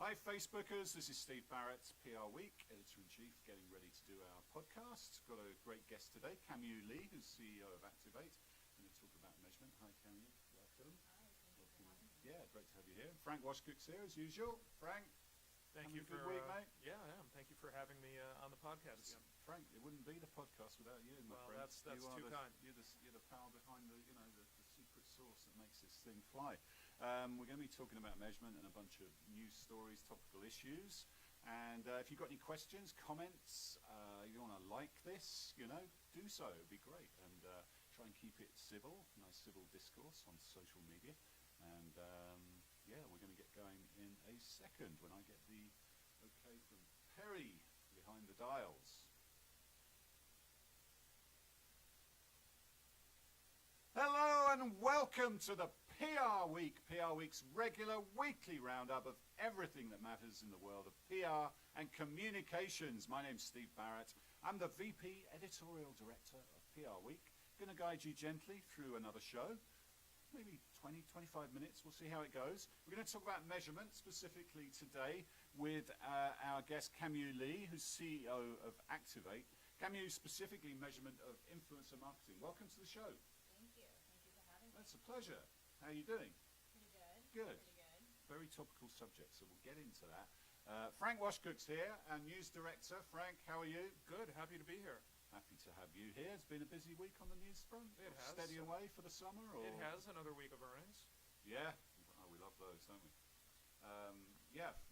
Hi Facebookers, this is Steve Barrett, PR Week, Editor-in-Chief, getting ready to do our podcast. Got a great guest today, Kamiu Lee, who's CEO of Activate. We're going to talk about measurement. Hi Kamiu, welcome. Hi, thank you for having me. Yeah, great to have you here. Frank Washcook's here as usual. Frank, Thank you for good week, mate. Yeah, I am. Thank you for having me on the podcast again. Frank, it wouldn't be the podcast without you, my Well, friend. that's too kind. You're the power behind the secret sauce that makes this thing fly. We're going to be talking about measurement and a bunch of news stories, topical issues. And if you've got any questions, comments, you want to like this, do so. It'd be great. And try and keep it civil, nice civil discourse on social media. And we're going to get going in a second when I get the okay from Perry behind the dials. Hello and welcome to the PR Week, PR Week's regular weekly roundup of everything that matters in the world of PR and communications. My name's Steve Barrett. I'm the VP Editorial Director of PR Week. Going to guide you gently through another show. Maybe 20, 25 minutes. We'll see how it goes. We're going to talk about measurement specifically today with our guest Kamiu Lee, who's CEO of Activate. Kamiu, specifically measurement of influencer marketing. Welcome to the show. Thank you. Thank you for having me. That's a pleasure. How are you doing? Pretty good. Good. Pretty good. Very topical subject, so we'll get into that. Frank Washcook's here, our news director. Frank, how are you? Good. Happy to be here. Happy to have you here. It's been a busy week on the news front. It has. Steady away for the summer? Or? It has. Another week of earnings. Yeah. Oh, we love those, don't we?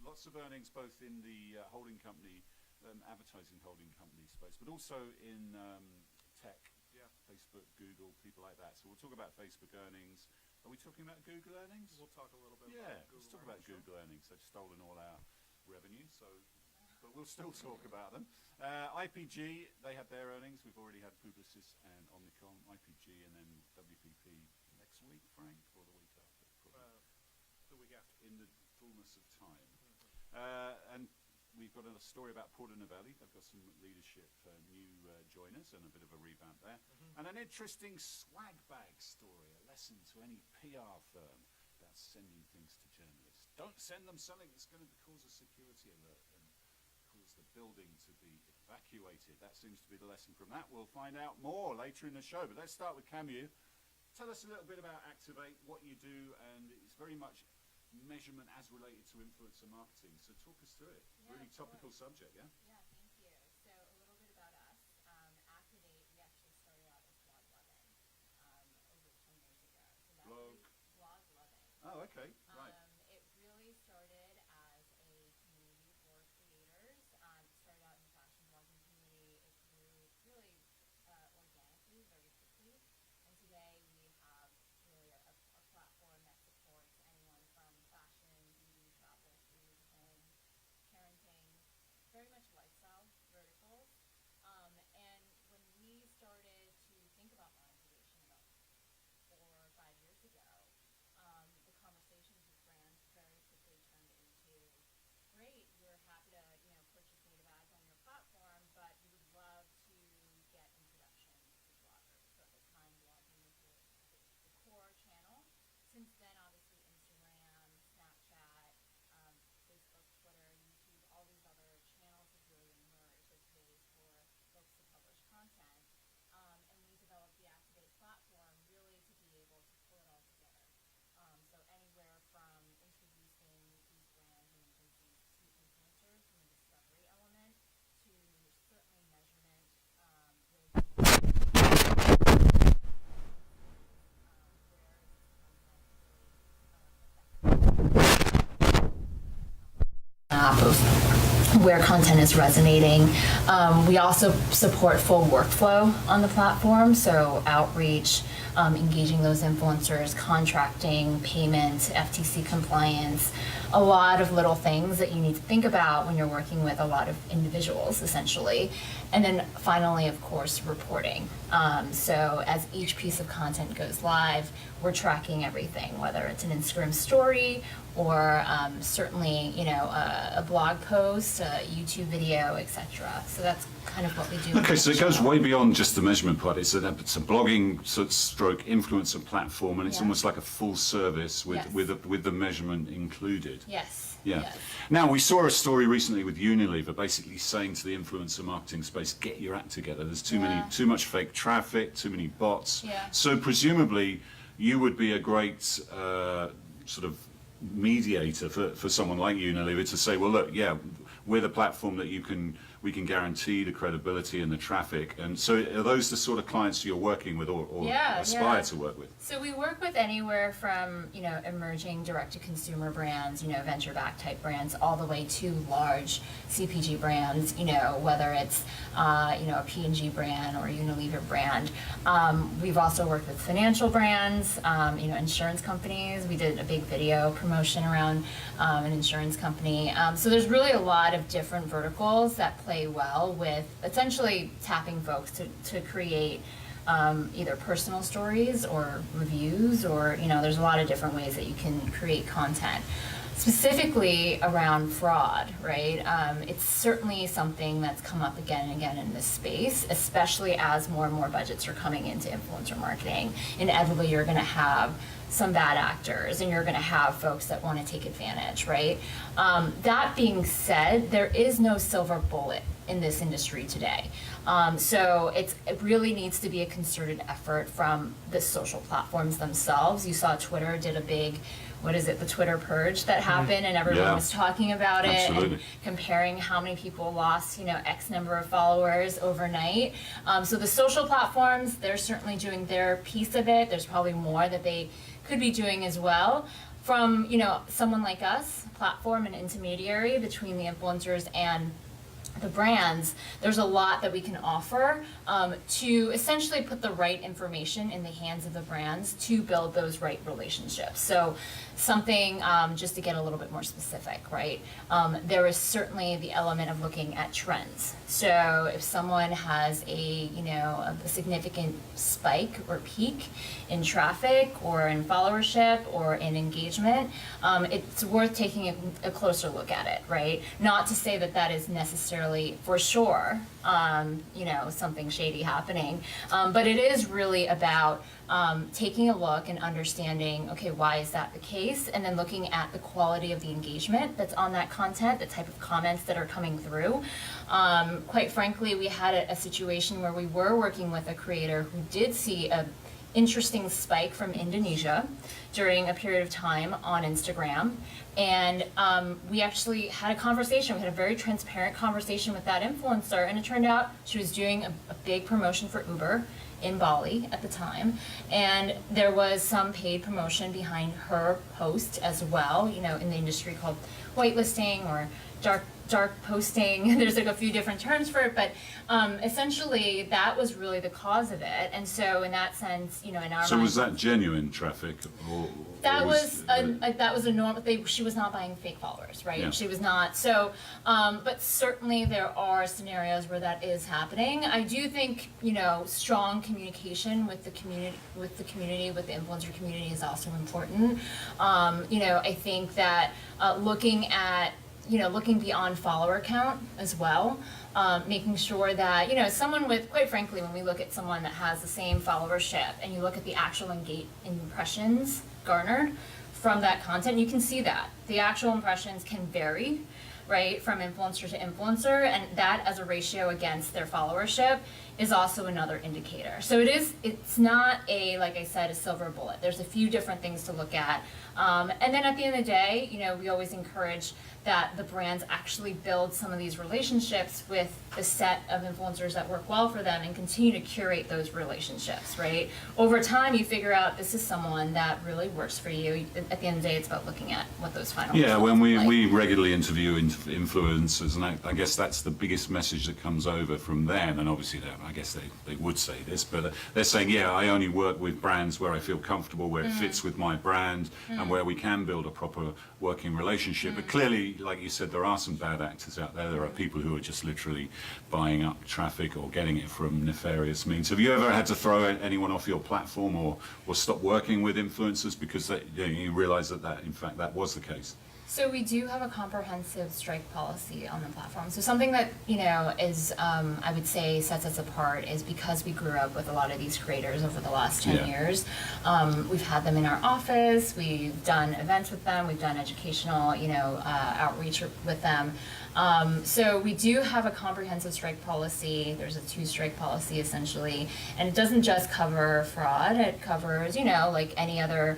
Lots of earnings both in the holding company, advertising holding company space, but also in tech. Yeah. Facebook, Google, people like that. So we'll talk about Facebook earnings. Are we talking about Google earnings? We'll talk a little bit Yeah, about Google. let's talk about Google earnings. They've stolen all our revenue, but we'll still talk about them. IPG, they had their earnings. We've already had Publicis and Omnicom, IPG, and then WPP next week, Frank, or the week after? The week after. In the fullness of time. And we've got a story about Porter Novelli. They've got some leadership new joiners and a bit of a revamp there. And an interesting swag bag story, a lesson to any PR firm about sending things to journalists. Don't send them something that's going to cause a security alert and cause the building to be evacuated. That seems to be the lesson from that. We'll find out more later in the show, but let's start with Kamiu. Tell us a little bit about Activate, what you do, and it's very much measurement as related to influencer marketing. So talk us through it. Yeah, really topical subject, yeah? Yeah, thank you. So a little bit about us. Activate, we actually started out as Blog Lovin' over 10 years ago. So that Blog? Blog Lovin'. Oh, okay, right. It really started as a community for creators. It started out in the fashion blogging community. It grew really organically, very quickly. And today we have really a platform that supports anyone from fashion, beauty, travel, food, home, parenting, very much lifestyle verticals. And when we started to think about monetization about 4 or 5 years ago, the conversations with brands very quickly turned into, great, we're happy to purchase native ads on your platform, but we would love to get introductions to bloggers. So at the time, blogging was the core channel. Since then, obviously, Instagram, Snapchat, Facebook, Twitter, YouTube, all these other channels have really emerged as ways for folks to publish content. And we developed the Activate platform really to be able to pull it all together. So anywhere from introducing these brands and agencies to influencers from the discovery element to certainly measurement, really where content is resonating. We also support full workflow on the platform, so outreach, engaging those influencers, contracting, payment, FTC compliance, a lot of little things that you need to think about when you're working with a lot of individuals, essentially. And then finally, of course, reporting. So as each piece of content goes live, we're tracking everything, whether it's an Instagram story or certainly, a blog post, YouTube video, etc. So that's kind of what we do. Okay, so it goes way beyond just the measurement part. It's a blogging stroke influencer platform, and it's Yeah. almost like a full service with Yes. with the measurement included. Yes. Yeah. Yes. Now, we saw a story recently with Unilever basically saying to the influencer marketing space, get your act together. There's too much fake traffic, too many bots. Yeah. So presumably you would be a great sort of mediator for someone like Unilever to say, well, look, yeah, we're the platform that we can guarantee the credibility and the traffic. And so are those the sort of clients you're working with or Yeah, aspire yeah. to work with? So we work with anywhere from, emerging direct-to-consumer brands, venture-backed type brands, all the way to large CPG brands, whether it's, a P&G brand or a Unilever brand. We've also worked with financial brands, insurance companies. We did a big video promotion around an insurance company. So there's really a lot of different verticals that play well with essentially tapping folks to create either personal stories or reviews, or there's a lot of different ways that you can create content specifically around fraud, right? It's certainly something that's come up again and again in this space, especially as more and more budgets are coming into influencer marketing. Inevitably you're going to have some bad actors, and you're going to have folks that want to take advantage, right? That being said, there is no silver bullet in this industry today. So it really needs to be a concerted effort from the social platforms themselves. You saw Twitter did a big, the Twitter Purge that happened, and everyone Yeah. was talking about it and Absolutely. comparing how many people lost, X number of followers overnight. So the social platforms, they're certainly doing their piece of it. There's probably more that they could be doing as well. From, someone like us, platform and intermediary between the influencers and the brands, there's a lot that we can offer to essentially put the right information in the hands of the brands to build those right relationships. So something, just to get a little bit more specific, right? There is certainly the element of looking at trends. So if someone has a significant spike or peak in traffic or in followership or in engagement, it's worth taking a closer look at it, right? Not to say that that is necessarily for sure, something shady happening, but it is really about taking a look and understanding, okay, why is that the case? And then looking at the quality of the engagement that's on that content, the type of comments that are coming through. Quite frankly, we had a situation where we were working with a creator who did see a interesting spike from Indonesia during a period of time on Instagram. And we actually had a conversation. We had a very transparent conversation with that influencer, and it turned out she was doing a big promotion for Uber in Bali at the time, and there was some paid promotion behind her post as well, in the industry called whitelisting or dark posting. There's like a few different terms for it, but essentially that was really the cause of it. And so in that sense, in our So mind, was that genuine traffic? that was a normal. She was not buying fake followers, right? Yeah. She was not. So, but certainly there are scenarios where that is happening. I do think strong communication with the community, with the influencer community, is also important. I think that looking beyond follower count as well. Making sure that, someone with, quite frankly, when we look at someone that has the same followership and you look at the actual impressions garnered from that content, you can see that. The actual impressions can vary, right, from influencer to influencer, and that as a ratio against their followership is also another indicator. So it's not like I said, a silver bullet. There's a few different things to look at. And then at the end of the day, we always encourage that the brands actually build some of these relationships with the set of influencers that work well for them and continue to curate those relationships, right? Over time, you figure out this is someone that really works for you. At the end of the day, it's about looking at what those final Yeah, results when look like. we regularly interview influencers, and I guess that's the biggest message that comes over from them, and obviously they have I guess they would say this, but they're saying, yeah, I only work with brands where I feel comfortable, where it fits with my brand, and where we can build a proper working relationship. But clearly, like you said, there are some bad actors out there. There are people who are just literally buying up traffic or getting it from nefarious means. Have you ever had to throw anyone off your platform or stop working with influencers because you realize that in fact that was the case? So we do have a comprehensive strike policy on the platform. So something that, is, I would say, sets us apart is because we grew up with a lot of these creators over the last 10 years. We've had them in our office, we've done events with them, we've done educational, outreach with them. So we do have a comprehensive strike policy. There's a 2-strike policy essentially, and it doesn't just cover fraud, it covers, like any other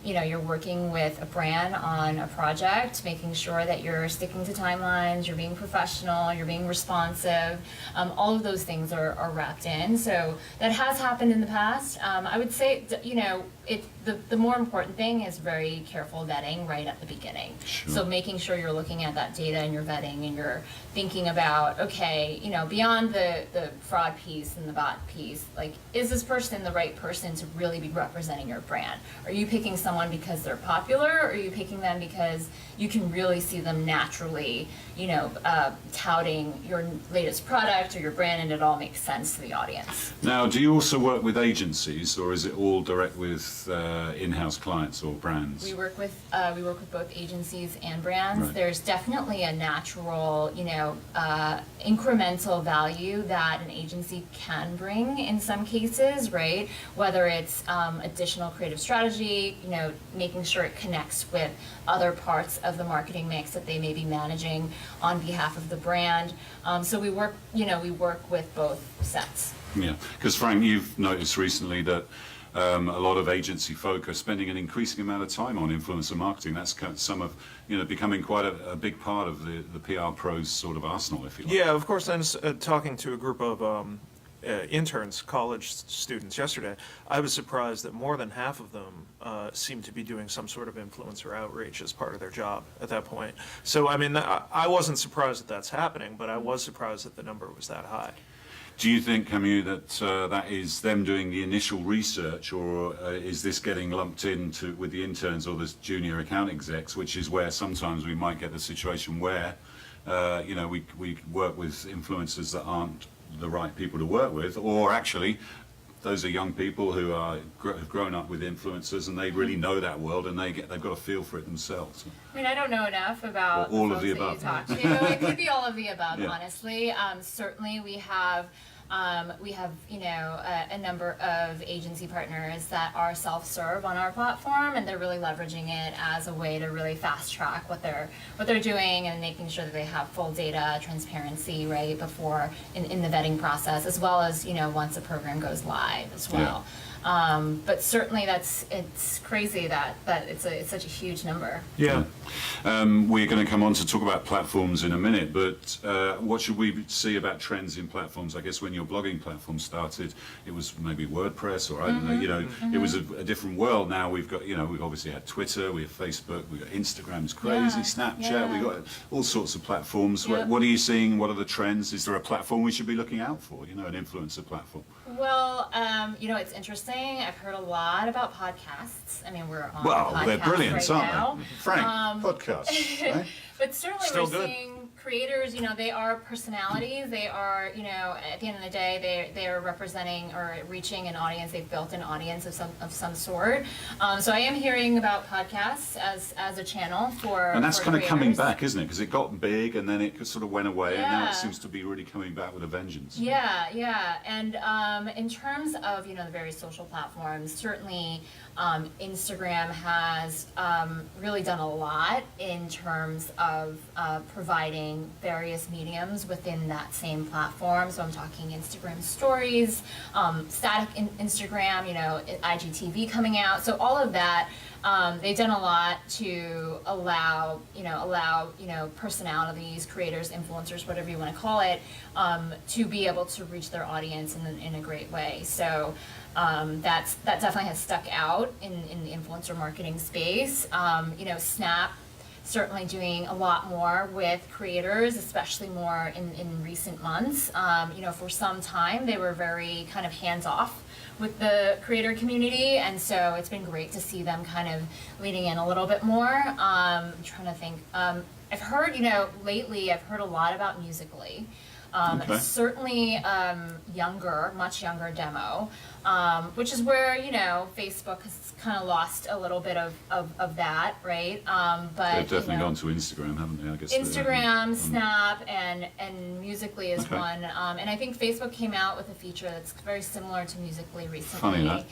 you're working with a brand on a project, making sure that you're sticking to timelines, you're being professional, you're being responsive. All of those things are wrapped in. So that has happened in the past. I would say, the more important thing is very careful vetting right at the beginning. Sure. So making sure you're looking at that data and you're vetting and you're thinking about, okay, beyond the fraud piece and the bot piece, like, is this person the right person to really be representing your brand? Are you picking someone because they're popular, or are you picking them because you can really see them naturally, touting your latest product or your brand, and it all makes sense to the audience? Now, do you also work with agencies, or is it all direct with in-house clients or brands? We work with both agencies and brands. Right. There's definitely a natural, incremental value that an agency can bring in some cases, right? Whether it's additional creative strategy, making sure it connects with other parts of the marketing mix that they may be managing on behalf of the brand. So we work with both sets. Yeah, because Frank, you've noticed recently that a lot of agency folk are spending an increasing amount of time on influencer marketing. That's some of, becoming quite a big part of the PR pros sort of arsenal, if you like. Yeah, of course. I was talking to a group of interns, college students yesterday. I was surprised that more than half of them seemed to be doing some sort of influencer outreach as part of their job at that point. So, I mean, I wasn't surprised that that's happening, but I was surprised that the number was that high. Do you think, Kamiu, that that is them doing the initial research, or is this getting lumped in with the interns or the junior account execs, which is where sometimes we might get the situation where, we work with influencers that aren't the right people to work with, or actually those are young people who have grown up with influencers and they really know that world and they've got a feel for it themselves. I mean, I don't know enough about all the of the folks above. that you talk to. It could be all of the above, Yeah. honestly. Certainly, we have a number of agency partners that are self-serve on our platform, and they're really leveraging it as a way to really fast track what they're doing and making sure that they have full data transparency right before in the vetting process, as well as once a program goes live as well. Yeah. But certainly it's crazy that it's such a huge number. Yeah. We're going to come on to talk about platforms in a minute, but what should we see about trends in platforms? I guess when your blogging platform started, it was maybe WordPress, or I don't know, it was a different world. Now we've got, we've obviously had Twitter, we have Facebook, we've got Instagram's crazy, Snapchat, we've got all sorts of platforms. Yeah. What are you seeing? What are the trends? Is there a platform we should be looking out for, an influencer platform? Well, it's interesting. I've heard a lot about podcasts. I mean, we're on Well, podcasts they're brilliant, right aren't now. they? Frank, podcasts. Right? But certainly Still we're good. seeing creators, they are personalities. They are, at the end of the day, they are representing or reaching an audience. They've built an audience of some sort. So I am hearing about podcasts as a channel for And that's for kind of coming creators. back, isn't it? Because it got big and then it sort of went away, and now Yeah. it seems to be really coming back with a vengeance. Yeah. And in terms of, the various social platforms, certainly Instagram has really done a lot in terms of providing various mediums within that same platform. So I'm talking Instagram stories, static Instagram, IGTV coming out. So all of that, they've done a lot to allow personalities, creators, influencers, whatever you want to call it, to be able to reach their audience in a great way. So that definitely has stuck out in the influencer marketing space. certainly doing a lot more with creators, especially more in recent months. For some time, they were very kind of hands-off with the creator community, and so it's been great to see them kind of leaning in a little bit more. I'm trying to think. I've heard, lately I've heard a lot about Musical.ly. Okay. Certainly much younger demo, which is where, Facebook has kind of lost a little bit of that, right? But They've definitely gone to Instagram, haven't they? I guess Instagram, Snap, and Musical.ly is Okay. one. And I think Facebook came out with a feature that's very similar to Musical.ly recently. Funny that.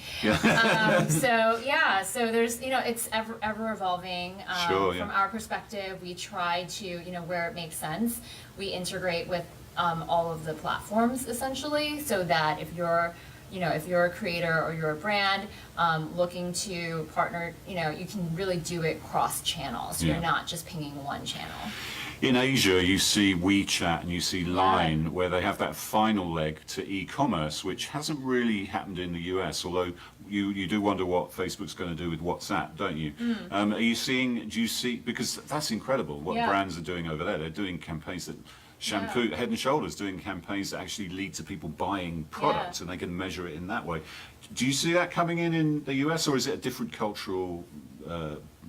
Yeah. So there's, it's ever evolving. Sure, yeah. From our perspective, we try to, where it makes sense, we integrate with all of the platforms essentially, so that if you're a creator or you're a brand looking to partner, you can really do it cross channels. So Yeah. You're not just pinging one channel. In Asia, you see WeChat and you see Line, where they have that final leg to e-commerce, which hasn't really happened in the US, although you do wonder what Facebook's going to do with WhatsApp, don't you? Do you see, because that's incredible what Yeah. brands are doing over there. They're doing campaigns that shampoo, Head and Shoulders doing campaigns that actually lead to people buying products, and they can measure it in that way. Do you see that coming in the US, or is it a different cultural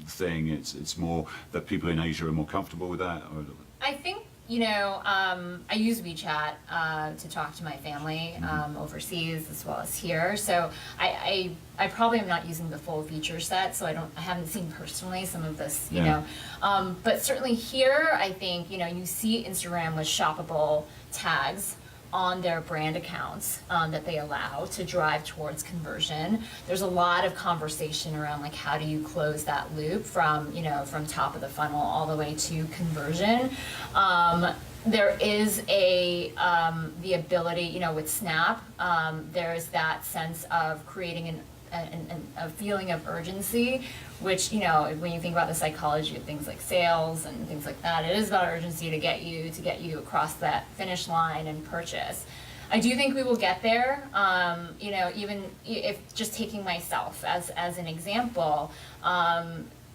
thing? It's more that people in Asia are more comfortable with that? Or? I think, I use WeChat to talk to my family overseas as well as here. So I probably am not using the full feature set, so I haven't seen personally some of this, but certainly here, I think, you see Instagram with shoppable tags on their brand accounts that they allow to drive towards conversion. There's a lot of conversation around like how do you close that loop from top of the funnel all the way to conversion. There is the ability, with Snap, there's that sense of creating a feeling of urgency, which, when you think about the psychology of things like sales and things like that, it is about urgency to get you across that finish line and purchase. I do think we will get there. Even if just taking myself as an example,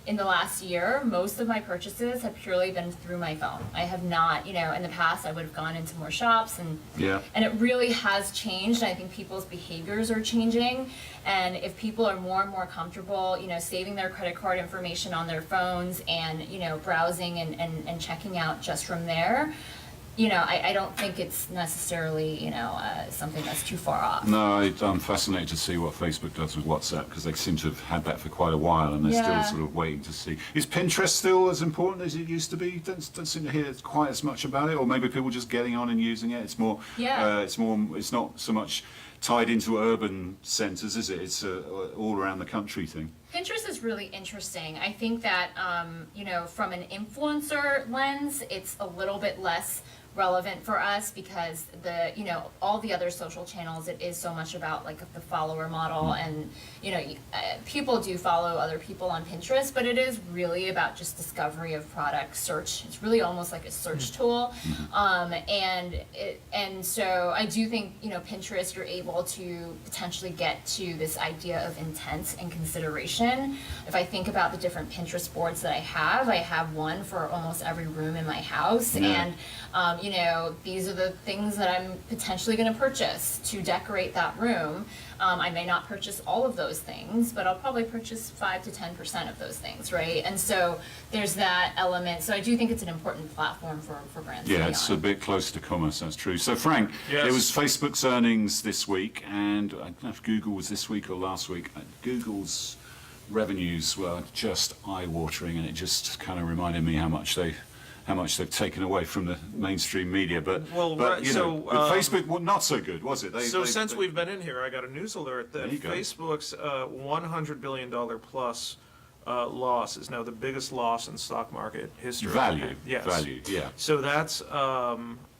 in the last year, most of my purchases have purely been through my phone. I have not, in the past, I would have gone into more shops, and it really has changed. I think people's behaviors are changing, and if people are more and more comfortable, saving their credit card information on their phones and, browsing and checking out just from there, I don't think it's necessarily, something that's too far off. No, I'm fascinated to see what Facebook does with WhatsApp, because they seem to have had that for quite a while, and they're still sort of waiting to see. Is Pinterest still as important as it used to be? Don't seem to hear quite as much about it, or maybe people just getting on and using it. It's more. It's not so much tied into urban centres, is it? It's all around the country thing. Pinterest is really interesting. I think that, from an influencer lens, it's a little bit less relevant for us because all the other social channels, it is so much about like the follower model, and people do follow other people on Pinterest, but it is really about just discovery of product search. It's really almost like a search tool, and so I do think Pinterest, you're able to potentially get to this idea of intent and consideration. If I think about the different Pinterest boards that I have one for almost every room in my house, and these are the things that I'm potentially going to purchase to decorate that room. I may not purchase all of those things, but I'll probably purchase 5 to 10% of those things, right? And so there's that element. So I do think it's an important platform for brands. Yeah, it's a bit close to commerce, that's true. So Frank, Yes. it was Facebook's earnings this week, and I don't know if Google was this week or last week. Google's revenues were just eye-watering, and it just kind of reminded me how much they've taken away from the mainstream media, but Facebook not so good, was it? Since we've been in here, I got a news alert that Facebook's $100 billion plus loss is now the biggest loss in stock market history. Value, yeah. So that's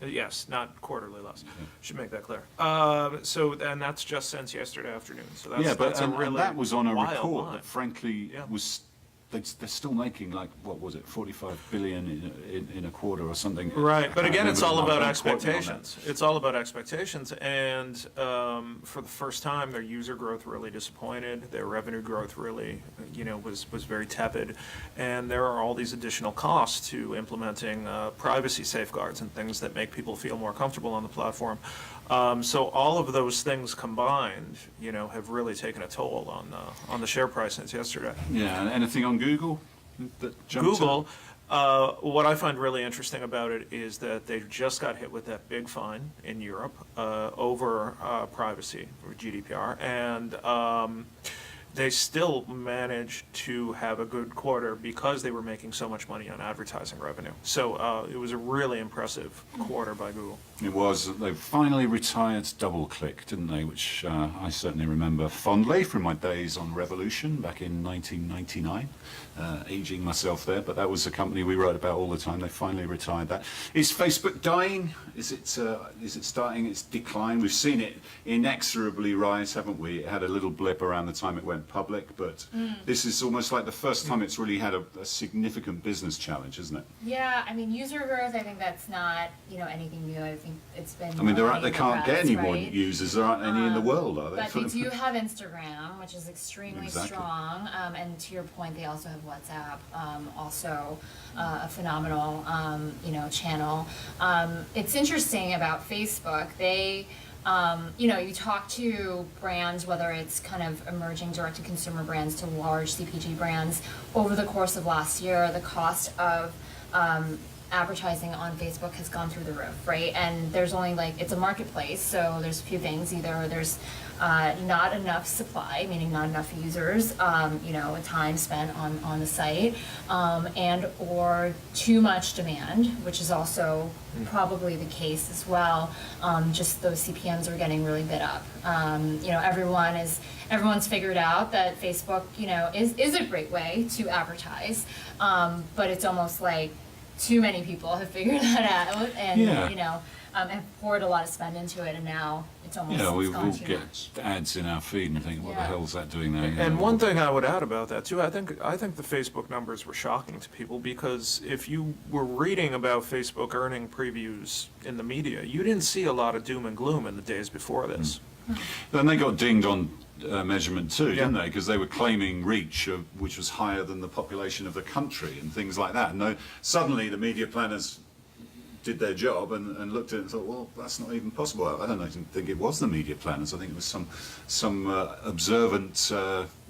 yes, not quarterly loss. Should make that clear. And that's just since yesterday afternoon. So that's Yeah, but that's a really and that was on a wild report line. that frankly was they're still making like, what was it, 45 billion in a quarter or something. Right, but again, it's all about Don't quote me on that. expectations. It's all about expectations, and for the first time, their user growth really disappointed. Their revenue growth really, was very tepid, and there are all these additional costs to implementing privacy safeguards and things that make people feel more comfortable on the platform. So all of those things combined, have really taken a toll on the share price since yesterday. Yeah, and anything on Google that jumped Google, what I find really interesting about it is that they just got hit with that big fine in Europe over privacy, or GDPR, and they still managed to have a good quarter because they were making so much money on advertising revenue. So it was a really impressive quarter by Google. It was. They finally retired DoubleClick, didn't they? Which I certainly remember fondly from my days on Revolution back in 1999. Aging myself there, but that was a company we wrote about all the time. They finally retired that. Is Facebook dying? Is it starting its decline? We've seen it inexorably rise, haven't we? It had a little blip around the time it went public, but this is almost like the first time it's really had a significant business challenge, isn't it? Yeah, I mean, user growth, I think that's not, anything new. I think it's been. I mean, they in the can't get press, any more right? users. There aren't any in the world, are there? But they do have Instagram, which is extremely Exactly. strong. And to your point, they also have WhatsApp, also a phenomenal, channel. It's interesting about Facebook. They, you talk to brands, whether it's kind of emerging direct-to-consumer brands to large CPG brands. Over the course of last year, the cost of advertising on Facebook has gone through the roof, right? And there's only it's a marketplace, so there's a few things. Either there's not enough supply, meaning not enough users, time spent on the site, and or too much demand, which is also probably the case as well. Just those CPMs are getting really bid up. Everyone's figured out that Facebook, is a great way to advertise, but it's almost like too many people have figured that out, and have poured a lot of spend into it, and now it's almost we it's gone will too get much. ads in our feed and think, what the Yeah. hell's that doing there? And one thing I would add about that too, I think the Facebook numbers were shocking to people, because if you were reading about Facebook earning previews in the media, you didn't see a lot of doom and gloom in the days before this. Then they got dinged on measurement too, didn't Yeah. they? Because they were claiming reach, which was higher than the population of the country and things like that. And suddenly the media planners did their job and looked at it and thought, well, that's not even possible. I didn't think it was the media planners. I think it was some observant,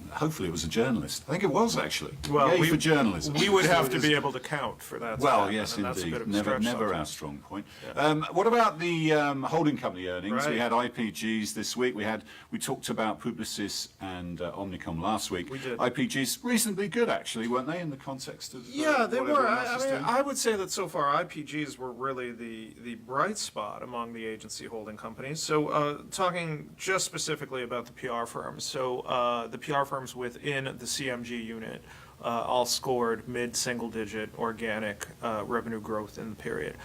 hopefully it was a journalist. I think it was actually. Well, Yay for journalism. We would So have it to is- be able to count for that. to Well, happen, yes, and that's a indeed. bit of a Never stretch our sometimes. strong point. Yeah. What about the holding company earnings? We Right. had IPGs this week. We talked about Publicis and Omnicom last week. We did. IPGs reasonably good, actually, weren't they, in the context of Yeah, they what were. everyone else is doing? I would say that so far IPGs were really the bright spot among the agency holding companies. So talking just specifically about the PR firms. So the PR firms within the CMG unit all scored mid-single digit organic revenue growth in the period,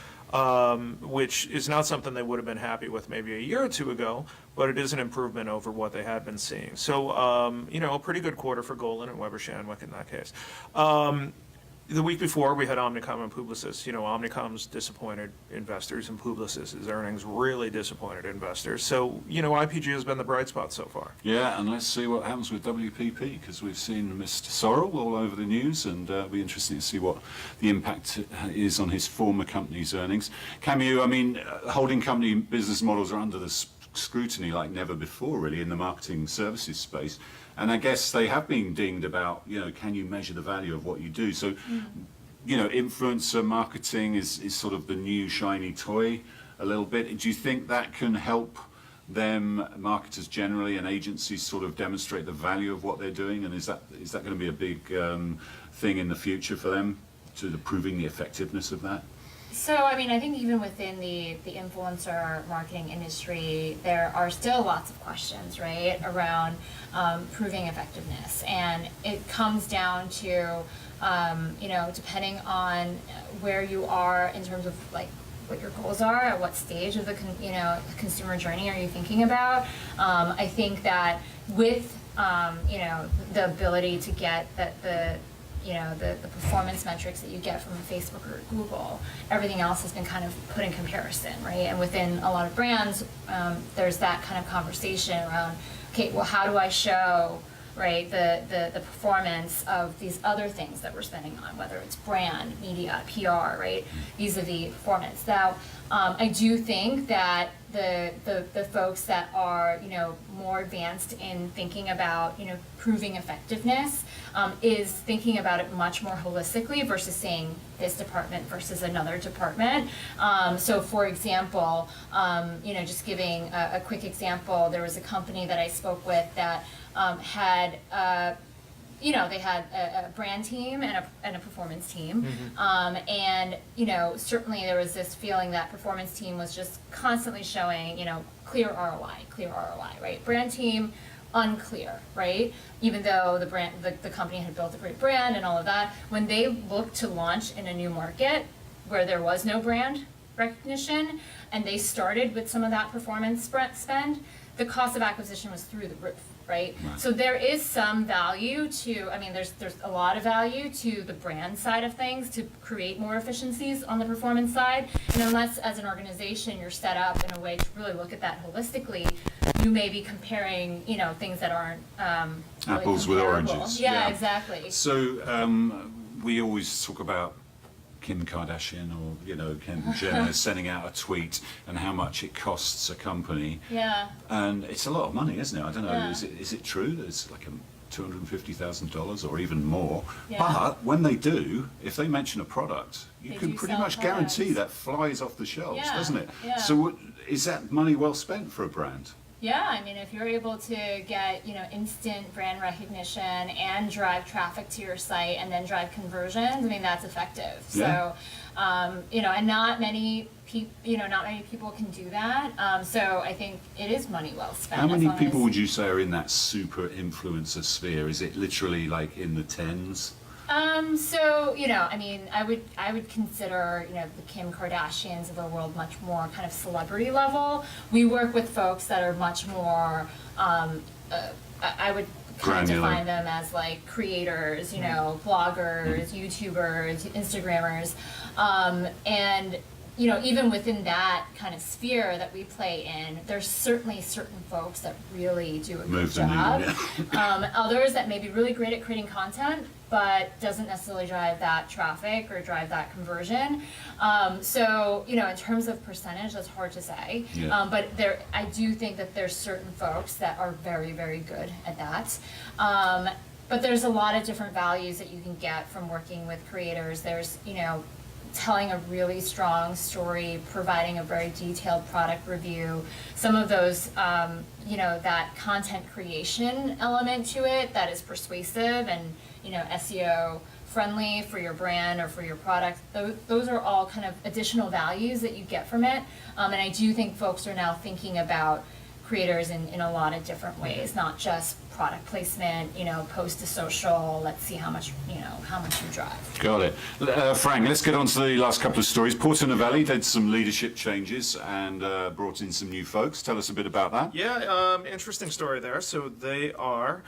which is not something they would have been happy with maybe a year or two ago, but it is an improvement over what they had been seeing. So, a pretty good quarter for Golan and Weber Shandwick in that case. The week before, we had Omnicom and Publicis. Omnicom's disappointed investors, and Publicis' earnings really disappointed investors. So, IPG has been the bright spot so far. Yeah, and let's see what happens with WPP, because we've seen Mr. Sorrell all over the news, and it'll be interesting to see what the impact is on his former company's earnings. Kamiu, holding company business models are under the scrutiny like never before, really, in the marketing services space. And I guess they have been dinged about, can you measure the value of what you do? So, influencer marketing is sort of the new shiny toy a little bit. Do you think that can help them, marketers generally, and agencies sort of demonstrate the value of what they're doing? And is that going to be a big thing in the future for them, to proving the effectiveness of that? So, I think even within the influencer marketing industry, there are still lots of questions, right, around proving effectiveness. And it comes down to, depending on where you are in terms of what your goals are, at what stage of the consumer journey are you thinking about. I think that with the ability to get the the performance metrics that you get from Facebook or Google, everything else has been kind of put in comparison, right? And within a lot of brands, there's that kind of conversation around, okay, well, how do I show, right, the performance of these other things that we're spending on, whether it's brand, media, PR, right, vis-a-vis performance. Now, I do think that the folks that are, more advanced in thinking about, proving effectiveness, is thinking about it much more holistically versus saying this department versus another department. So for example, just giving a quick example, there was a company that I spoke with that had they had a brand team and a performance team. And, certainly there was this feeling that performance team was just constantly showing, clear ROI, right? Brand team, unclear, right? Even though the company had built a great brand and all of that, when they looked to launch in a new market where there was no brand recognition and they started with some of that performance spend, the cost of acquisition was through the roof. Right? So there is some value there's a lot of value to the brand side of things to create more efficiencies on the performance side. And unless as an organization you're set up in a way to really look at that holistically, you may be comparing, things that aren't really apples with oranges. Yeah, exactly. So we always talk about Kim Kardashian or Kendall Jenner sending out a tweet and how much it costs a company. Yeah. And it's a lot of money, isn't it? I don't know. Yeah. Is it true that it's like $250,000 or even more? Yeah. But when they do, if they mention a product, you They can do pretty sell much guarantee products. that flies off the shelves, Yeah. doesn't it? Yeah. So is that money well spent for a brand? Yeah, if you're able to get, instant brand recognition and drive traffic to your site and then drive conversions, that's effective. Yeah. So, and not many people can do that. So I think it is money well spent. How as many long people as- would you say are in that super influencer sphere? Is it literally like in the tens? So, I would consider, the Kim Kardashians of the world much more kind of celebrity level. We work with folks that are much more, I would kind of Granular. define them as like creators, bloggers, YouTubers, Instagrammers. And, even within that kind of sphere that we play in, there's certainly certain folks that really do a good Move the job. needle, Others that may be really great at creating content, but doesn't necessarily drive that traffic or drive that conversion. So, in terms of percentage, that's hard to say. Yeah. But I do think that there's certain folks that are very, very good at that. But there's a lot of different values that you can get from working with creators. There's, telling a really strong story, providing a very detailed product review, some of those, that content creation element to it that is persuasive and, SEO friendly for your brand or for your product. Those are all kind of additional values that you get from it. And I do think folks are now thinking about creators in a lot of different ways, not just product placement, post to social, let's see how much you drive. Got it. Frank, let's get on to the last couple of stories. Porto Novelli did some leadership changes and brought in some new folks. Tell us a bit about that. Yeah, interesting story there. So they are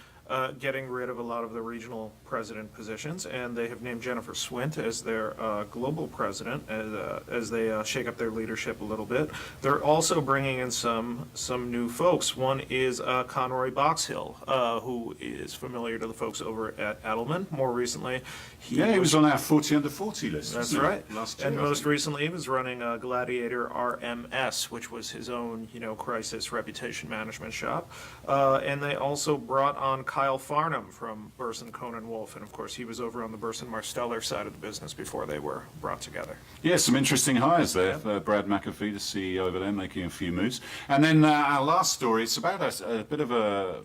getting rid of a lot of the regional president positions, and they have named Jennifer Swint as their global president as they shake up their leadership a little bit. They're also bringing in some new folks. One is Conroy Boxhill, who is familiar to the folks over at Edelman. More recently, he was on our 40 under 40 list. That's right. Last year, and most recently, he was running Gladiator RMS, which was his own, crisis reputation management shop. And they also brought on Kyle Farnham from Burson Conan Wolf, and of course he was over on the Burson Marsteller side of the business before they were brought together. Yeah, some interesting hires there. Brad McAfee, the CEO over there, making a few moves. And then our last story, it's about a bit of a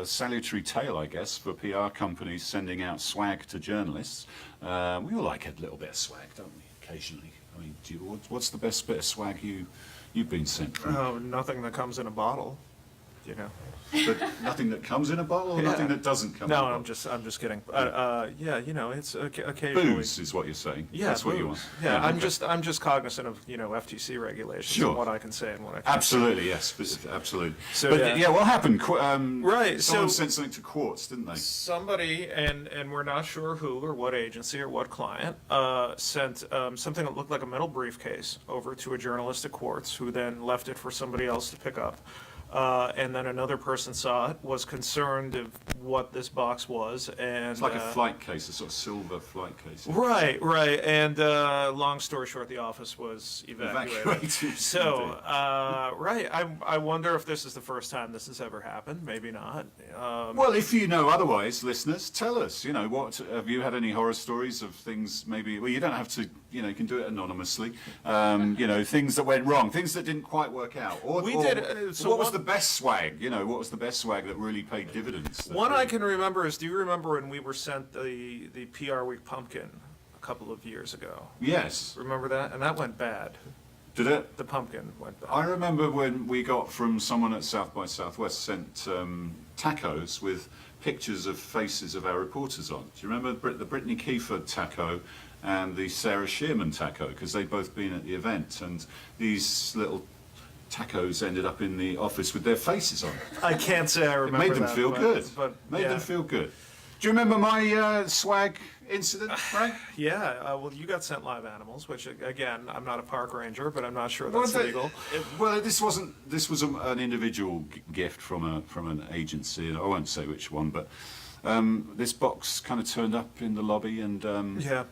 salutary tale, I guess, for PR companies sending out swag to journalists. We all like a little bit of swag, don't we, occasionally? What's the best bit of swag you've been sent from? Oh, nothing that comes in a bottle. you know. But nothing that comes in a bottle, or Yeah. nothing that doesn't come in a No, bottle? I'm just kidding. Yeah, you know, it's occasionally. Booze is what you're saying. Yeah, That's what you booze. want. Yeah, okay. I'm just cognizant of, you know, FTC regulations Sure. and what I can say and what I can't. Absolutely, yes, absolutely. So, but yeah. yeah, what happened? Right, Someone so- sent something to Quartz, didn't they? Somebody, and we're not sure who or what agency or what client, sent something that looked like a metal briefcase over to a journalist at Quartz, who then left it for somebody else to pick up. And then another person saw it, was concerned of what this box was, and It's like a flight case, a sort of silver flight case. Right, and long story short, the office was evacuated. So, right, I wonder if this is the first time this has ever happened. Maybe not. Well, if you know otherwise, listeners, tell us. You know, what have you had any horror stories of things? Maybe, well, you don't have to. You know, you can do it anonymously. You know, things that went wrong, things that didn't quite work out. Or, We or did, so what was one- the best swag? You know, what was the best swag that really paid dividends? that One I really- can remember is, do you remember when we were sent the PR Week pumpkin a couple of years ago? Yes. Remember that? And that went bad. Did it? The pumpkin went bad. I remember when we got from someone at South by Southwest sent tacos with pictures of faces of our reporters on. Do you remember the Brittany Kiefer taco and the Sarah Shearman taco? Because they'd both been at the event, and these little tacos ended up in the office with their faces on. I can't say I It remember made them that, feel but- good. But Made yeah. them feel good. Do you remember my swag incident, Frank? Yeah, well, you got sent live animals, which again, I'm not a park ranger, but I'm not sure Well, that's legal. Well, this wasn't. This was an individual gift from an agency. I won't say which one, but this box kind of turned up in the lobby, and Yeah.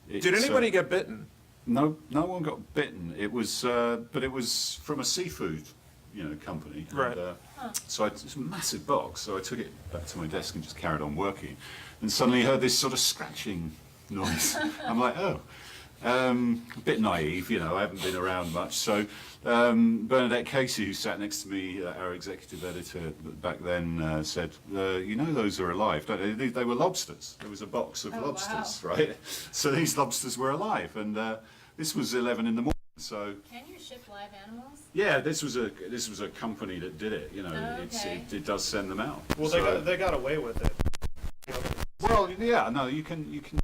it's, Did anybody get bitten? No, no one got bitten. It was, but it was from a seafood, company. Right. And, so it's a massive box. So I took it back to my desk and just carried on working, and suddenly heard this sort of scratching noise. I'm like, oh. A bit naive, I haven't been around much. So Bernadette Casey, who sat next to me, our executive editor back then, said, those are alive, don't they? They were lobsters. There was a box of lobsters, wow. right? So these lobsters were alive, and this was 11 in the morning. So Can you ship live animals? yeah, this was a company that did it. Okay. It does send them out. Well, So- they got away with it. Well, yeah, no, you can do it. You can.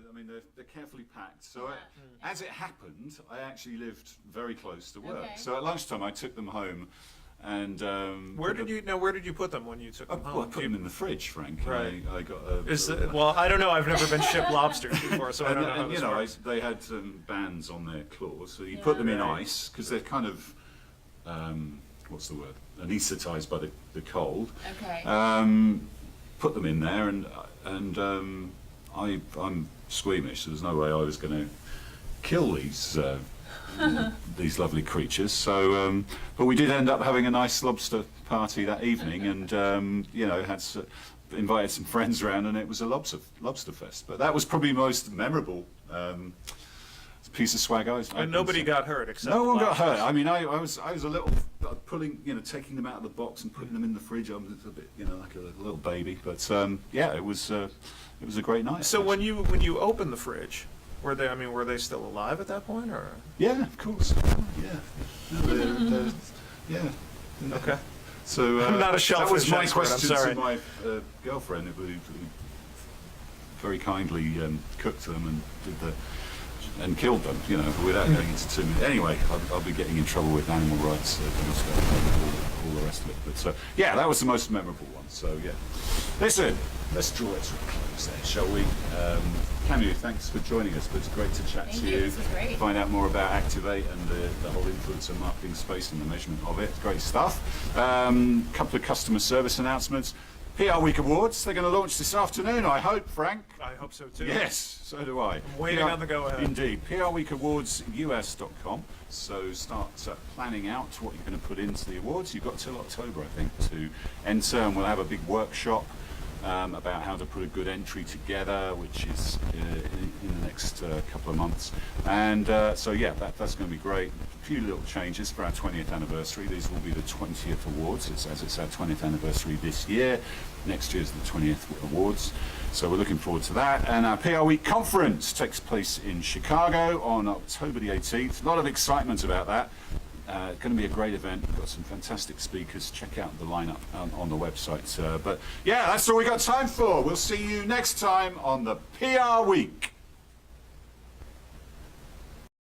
I mean, they're carefully packed. So Yeah. as it happened, I actually lived very close to work. Okay. So at lunchtime, I took them home, and Where did you put them when you took them Well, I home? put them in the fridge, Frank. Right. I got a. Well, I don't know. I've never been shipped lobsters before, so I don't know how and this works. they had bands on their claws, so you Yeah. put them in Right. ice because they're kind of, what's the word? Anesthetized by the cold. Okay. Put them in there, and I'm squeamish. So there's no way I was going to kill these lovely creatures. So, but we did end up having a nice lobster party that evening, and invited some friends around, and it was a lobster fest. But that was probably the most memorable piece of swag I And nobody got hurt except No the one got lobsters. hurt. I mean, I was a little pulling, taking them out of the box and putting them in the fridge. I was a bit, like a little baby. But yeah, it was a great night. So when actually. you opened the fridge, were they still alive at that point, or? Yeah, of course. Yeah. No, they're, yeah. Okay. So I'm not a that shellfish was my expert, I'm question sorry. to my girlfriend, who very kindly cooked them and and killed them, without going into too many. Anyway, I'll be getting in trouble with animal rights, all the rest of it. But yeah, that was the most memorable one. So yeah, listen, let's draw it to a close there, shall we? Kamiu, thanks for joining us. But it's great to chat Thank to you, you. this was great. Find out more about Activate and the whole influencer marketing space and the measurement of it. Great stuff. Couple of customer service announcements. PR Week Awards, they're going to launch this afternoon, I hope, Frank. I hope so too. Yes, so do I. I'm waiting on the go-ahead. Indeed. PRWeekAwardsUS.com. So start planning out what you're going to put into the awards. You've got till October, I think, to enter, and we'll have a big workshop about how to put a good entry together, which is in the next couple of months. And so yeah, that's going to be great. A few little changes for our 20th anniversary. These will be the 20th awards. It's our 20th anniversary this year. Next year's the 20th awards. So we're looking forward to that. And our PR Week conference takes place in Chicago on October the 18th. A lot of excitement about that. Going to be a great event. We've got some fantastic speakers. Check out the lineup on the website. But yeah, that's all we got time for. We'll see you next time on the PR Week.